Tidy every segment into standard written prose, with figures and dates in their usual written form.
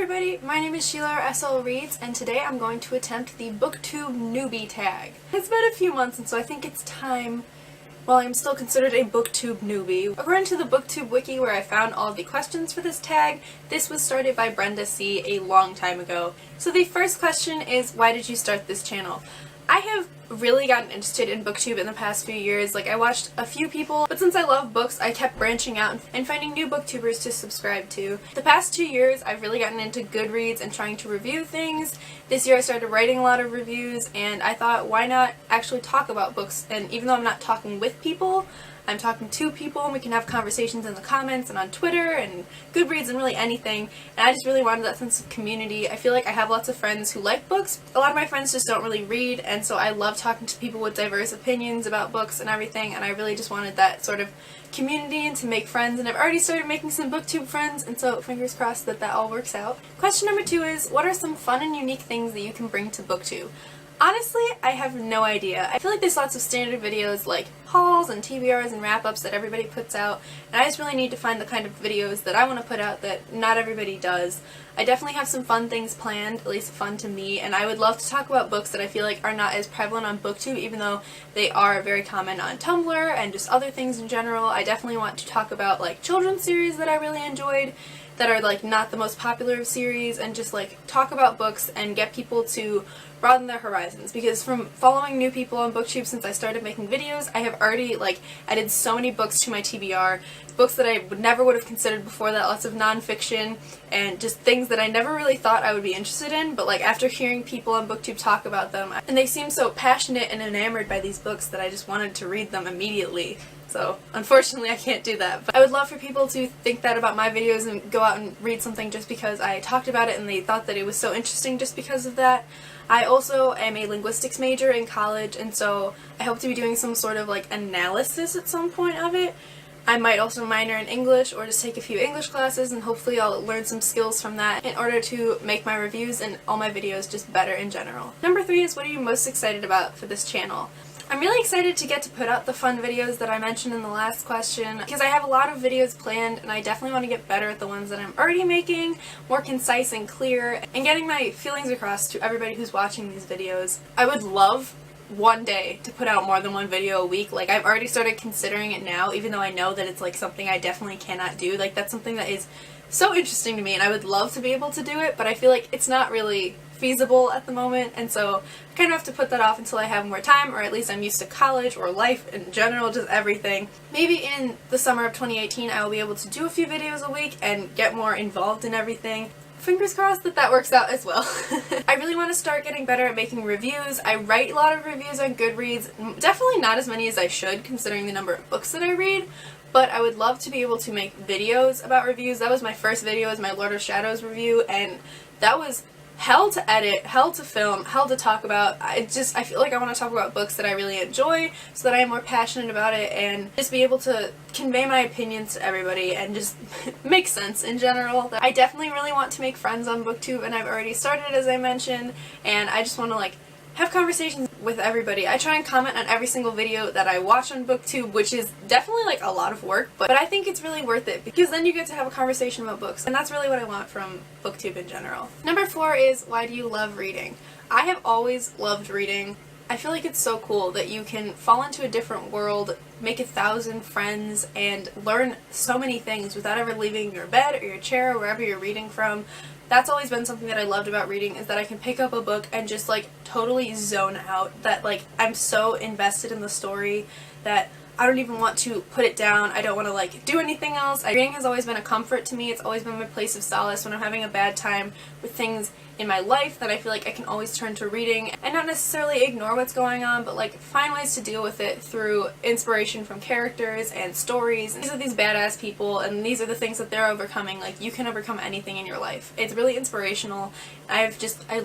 everybody, my name is Sheila or SL Reads, and today I'm going to attempt the Booktube Newbie Tag. It's been a few months, and so I think it's time, while I'm still considered a Booktube newbie. According to the Booktube wiki where I found all the questions for this tag, this was started by Brenda C. a long time ago. So the first question is, why did you start this channel? I have really gotten interested in booktube in the past few years. I watched a few people, but since I love books, I kept branching out and finding new booktubers to subscribe to. The past 2 years, I've really gotten into Goodreads and trying to review things. This year I started writing a lot of reviews, and I thought, why not actually talk about books? And even though I'm not talking with people, I'm talking to people, and we can have conversations in the comments and on Twitter and Goodreads and really anything. And I just really wanted that sense of community. I feel like I have lots of friends who like books. A lot of my friends just don't really read, and so I love talking to people with diverse opinions about books and everything, and I really just wanted that sort of community and to make friends, and I've already started making some booktube friends, and so fingers crossed that that all works out. Question number 2 is, what are some fun and unique things that you can bring to booktube? Honestly, I have no idea. I feel like there's lots of standard videos like hauls and TBRs and wrap-ups that everybody puts out, and I just really need to find the kind of videos that I want to put out that not everybody does. I definitely have some fun things planned, at least fun to me, and I would love to talk about books that I feel like are not as prevalent on BookTube, even though they are very common on Tumblr and just other things in general. I definitely want to talk about children's series that I really enjoyed, that are not the most popular series, and just talk about books and get people to broaden their horizons, because from following new people on BookTube since I started making videos, I have already added so many books to my TBR, books that I never would have considered before that, lots of nonfiction and just things that I never really thought I would be interested in, but after hearing people on BookTube talk about them, and they seem so passionate and enamored by these books that I just wanted to read them immediately. So, unfortunately I can't do that. But I would love for people to think that about my videos and go out and read something just because I talked about it and they thought that it was so interesting just because of that. I also am a linguistics major in college, and so I hope to be doing some sort of analysis at some point of it. I might also minor in English or just take a few English classes, and hopefully I'll learn some skills from that in order to make my reviews and all my videos just better in general. Number 3 is, what are you most excited about for this channel? I'm really excited to get to put out the fun videos that I mentioned in the last question, because I have a lot of videos planned and I definitely want to get better at the ones that I'm already making, more concise and clear, and getting my feelings across to everybody who's watching these videos. I would love one day to put out more than one video a week. I've already started considering it now, even though I know that it's something I definitely cannot do. That's something that is so interesting to me, and I would love to be able to do it, but I feel like it's not really feasible at the moment, and so I kind of have to put that off until I have more time, or at least I'm used to college or life in general, just everything. Maybe in the summer of 2018 I will be able to do a few videos a week and get more involved in everything. Fingers crossed that that works out as well. I really want to start getting better at making reviews. I write a lot of reviews on Goodreads, definitely not as many as I should considering the number of books that I read, but I would love to be able to make videos about reviews. That was my first video, was my Lord of Shadows review, and that was hell to edit, hell to film, hell to talk about. I feel like I want to talk about books that I really enjoy so that I am more passionate about it and just be able to convey my opinions to everybody and just make sense in general. I definitely really want to make friends on BookTube, and I've already started, as I mentioned, and I just want to have conversations with everybody. I try and comment on every single video that I watch on BookTube, which is definitely a lot of work, but I think it's really worth it because then you get to have a conversation about books, and that's really what I want from BookTube in general. Number 4 is, why do you love reading? I have always loved reading. I feel like it's so cool that you can fall into a different world, make 1,000 friends, and learn so many things without ever leaving your bed or your chair or wherever you're reading from. That's always been something that I loved about reading, is that I can pick up a book and just totally zone out, that I'm so invested in the story that I don't even want to put it down. I don't want to do anything else. Reading has always been a comfort to me. It's always been my place of solace when I'm having a bad time with things in my life, that I feel like I can always turn to reading and not necessarily ignore what's going on, but find ways to deal with it through inspiration from characters and stories. These are these badass people, and these are the things that they're overcoming. You can overcome anything in your life. It's really inspirational. I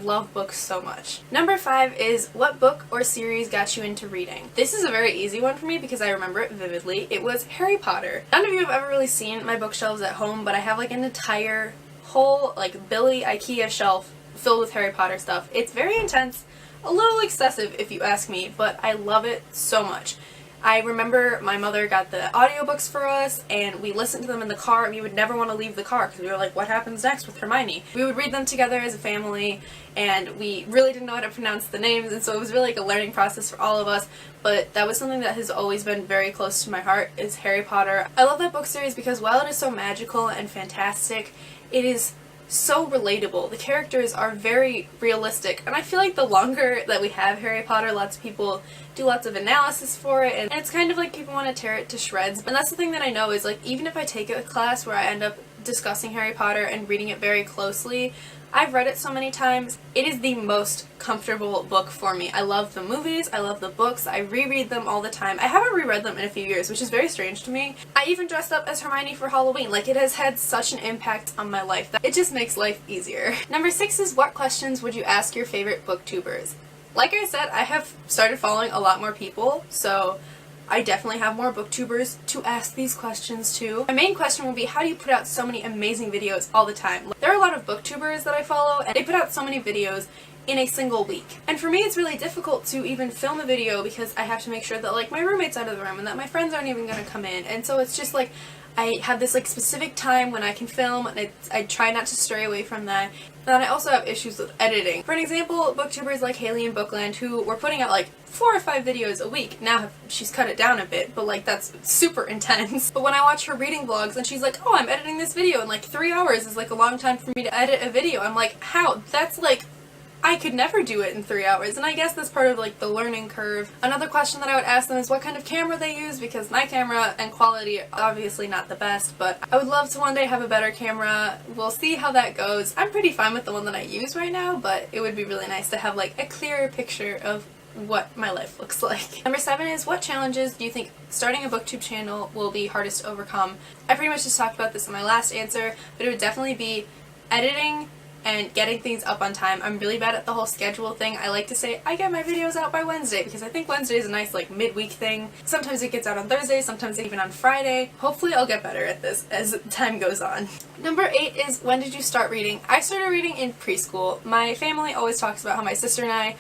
love books so much. Number 5 is, what book or series got you into reading? This is a very easy one for me because I remember it vividly. It was Harry Potter. None of you have ever really seen my bookshelves at home, but I have an entire whole Billy IKEA shelf filled with Harry Potter stuff. It's very intense, a little excessive if you ask me, but I love it so much. I remember my mother got the audiobooks for us, and we listened to them in the car, and we would never want to leave the car because we were like, what happens next with Hermione? We would read them together as a family, and we really didn't know how to pronounce the names, and so it was really like a learning process for all of us, but that was something that has always been very close to my heart, is Harry Potter. I love that book series because while it is so magical and fantastic, it is so relatable. The characters are very realistic, and I feel like the longer that we have Harry Potter, lots of people do lots of analysis for it, and it's kind of like people want to tear it to shreds. And that's the thing that I know is, like, even if I take a class where I end up discussing Harry Potter and reading it very closely, I've read it so many times. It is the most comfortable book for me. I love the movies, I love the books, I reread them all the time. I haven't reread them in a few years, which is very strange to me. I even dressed up as Hermione for Halloween. Like, it has had such an impact on my life that it just makes life easier. Number 6 is, what questions would you ask your favorite booktubers? Like I said, I have started following a lot more people, so I definitely have more booktubers to ask these questions to. My main question will be, how do you put out so many amazing videos all the time? There are a lot of booktubers that I follow, and they put out so many videos in a single week. And for me, it's really difficult to even film a video because I have to make sure that, like, my roommate's out of the room and that my friends aren't even gonna come in. And so it's just like, I have this like specific time when I can film, and I try not to stray away from that. Then I also have issues with editing. For an example, booktubers like Haley and Bookland, who were putting out like 4 or 5 videos a week. Now she's cut it down a bit, but like that's super intense. But when I watch her reading vlogs and she's like, oh, I'm editing this video in like 3 hours is like a long time for me to edit a video. I'm like, how? That's like, I could never do it in 3 hours, and I guess that's part of like the learning curve. Another question that I would ask them is what kind of camera they use, because my camera and quality are obviously not the best, but I would love to one day have a better camera. We'll see how that goes. I'm pretty fine with the one that I use right now, but it would be really nice to have like a clearer picture of what my life looks like. Number 7 is, what challenges do you think starting a booktube channel will be hardest to overcome? I pretty much just talked about this in my last answer, but it would definitely be editing and getting things up on time. I'm really bad at the whole schedule thing. I like to say I get my videos out by Wednesday because I think Wednesday is a nice like midweek thing. Sometimes it gets out on Thursday, sometimes even on Friday. Hopefully I'll get better at this as time goes on. Number 8 is, when did you start reading? I started reading in preschool. My family always talks about how my sister and I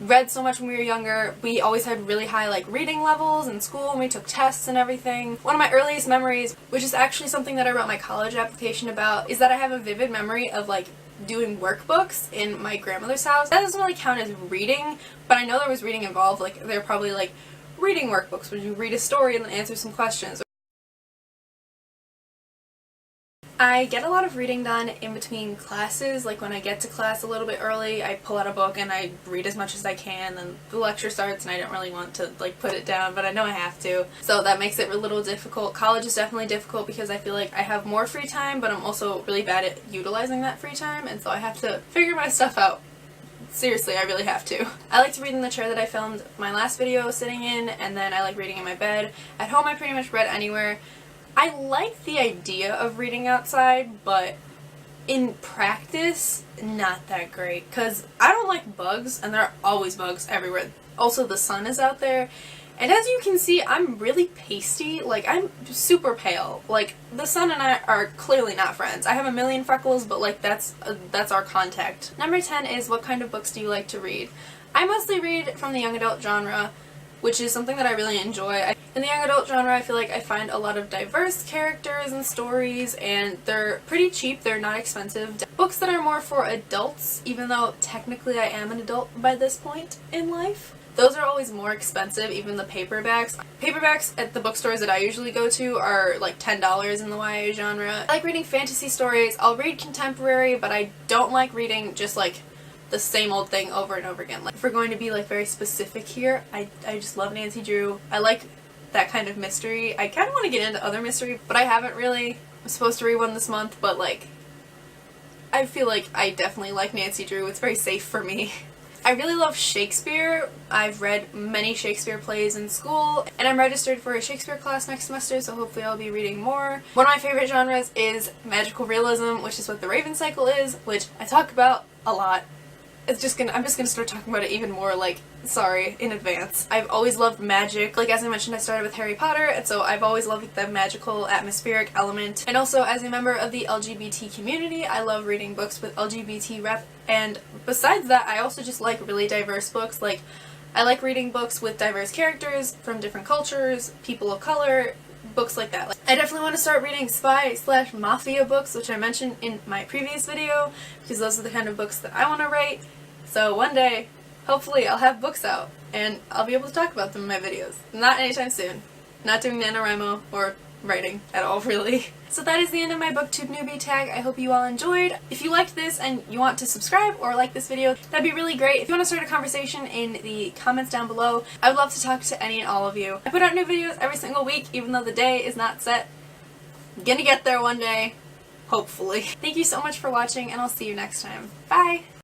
read so much when we were younger. We always had really high like reading levels in school and we took tests and everything. One of my earliest memories, which is actually something that I wrote my college application about, is that I have a vivid memory of like doing workbooks in my grandmother's house. That doesn't really count as reading, but I know there was reading involved. Like, they're probably like reading workbooks where you read a story and then answer some questions. I get a lot of reading done in between classes. Like, when I get to class a little bit early, I pull out a book and I read as much as I can, then the lecture starts and I don't really want to like put it down, but I know I have to. So that makes it a little difficult. College is definitely difficult because I feel like I have more free time, but I'm also really bad at utilizing that free time, and so I have to figure my stuff out. Seriously, I really have to. I like to read in the chair that I filmed my last video sitting in, and then I like reading in my bed. At home I pretty much read anywhere. I like the idea of reading outside, but in practice, not that great, because I don't like bugs, and there are always bugs everywhere. Also, the sun is out there, and as you can see, I'm really pasty. Like, I'm super pale. Like, the sun and I are clearly not friends. I have a million freckles, but like, that's our contact. Number 10 is, what kind of books do you like to read? I mostly read from the young adult genre, which is something that I really enjoy. In the young adult genre, I feel like I find a lot of diverse characters and stories, and they're pretty cheap, they're not expensive. Books that are more for adults, even though technically I am an adult by this point in life, those are always more expensive, even the paperbacks. Paperbacks at the bookstores that I usually go to are like $10 in the YA genre. I like reading fantasy stories. I'll read contemporary, but I don't like reading just like the same old thing over and over again. Like, if we're going to be like very specific here, I just love Nancy Drew. I like that kind of mystery. I kind of want to get into other mystery, but I haven't really. I'm supposed to read one this month, but like, I feel like I definitely like Nancy Drew. It's very safe for me. I really love Shakespeare. I've read many Shakespeare plays in school, and I'm registered for a Shakespeare class next semester, so hopefully I'll be reading more. One of my favorite genres is magical realism, which is what the Raven Cycle is, which I talk about a lot. I'm just gonna start talking about it even more, like, sorry, in advance. I've always loved magic. Like, as I mentioned, I started with Harry Potter, and so I've always loved the magical, atmospheric element. And also, as a member of the LGBT community, I love reading books with LGBT rep, and besides that, I also just like really diverse books. Like, I like reading books with diverse characters from different cultures, people of color, books like that. I definitely want to start reading spy/mafia books, which I mentioned in my previous video, because those are the kind of books that I want to write. So one day, hopefully I'll have books out, and I'll be able to talk about them in my videos. Not anytime soon. Not doing NaNoWriMo or writing at all, really. So that is the end of my Booktube Newbie Tag. I hope you all enjoyed. If you liked this and you want to subscribe or like this video, that'd be really great. If you want to start a conversation in the comments down below, I would love to talk to any and all of you. I put out new videos every single week, even though the day is not set. I'm gonna get there one day. Hopefully. Thank you so much for watching, and I'll see you next time. Bye!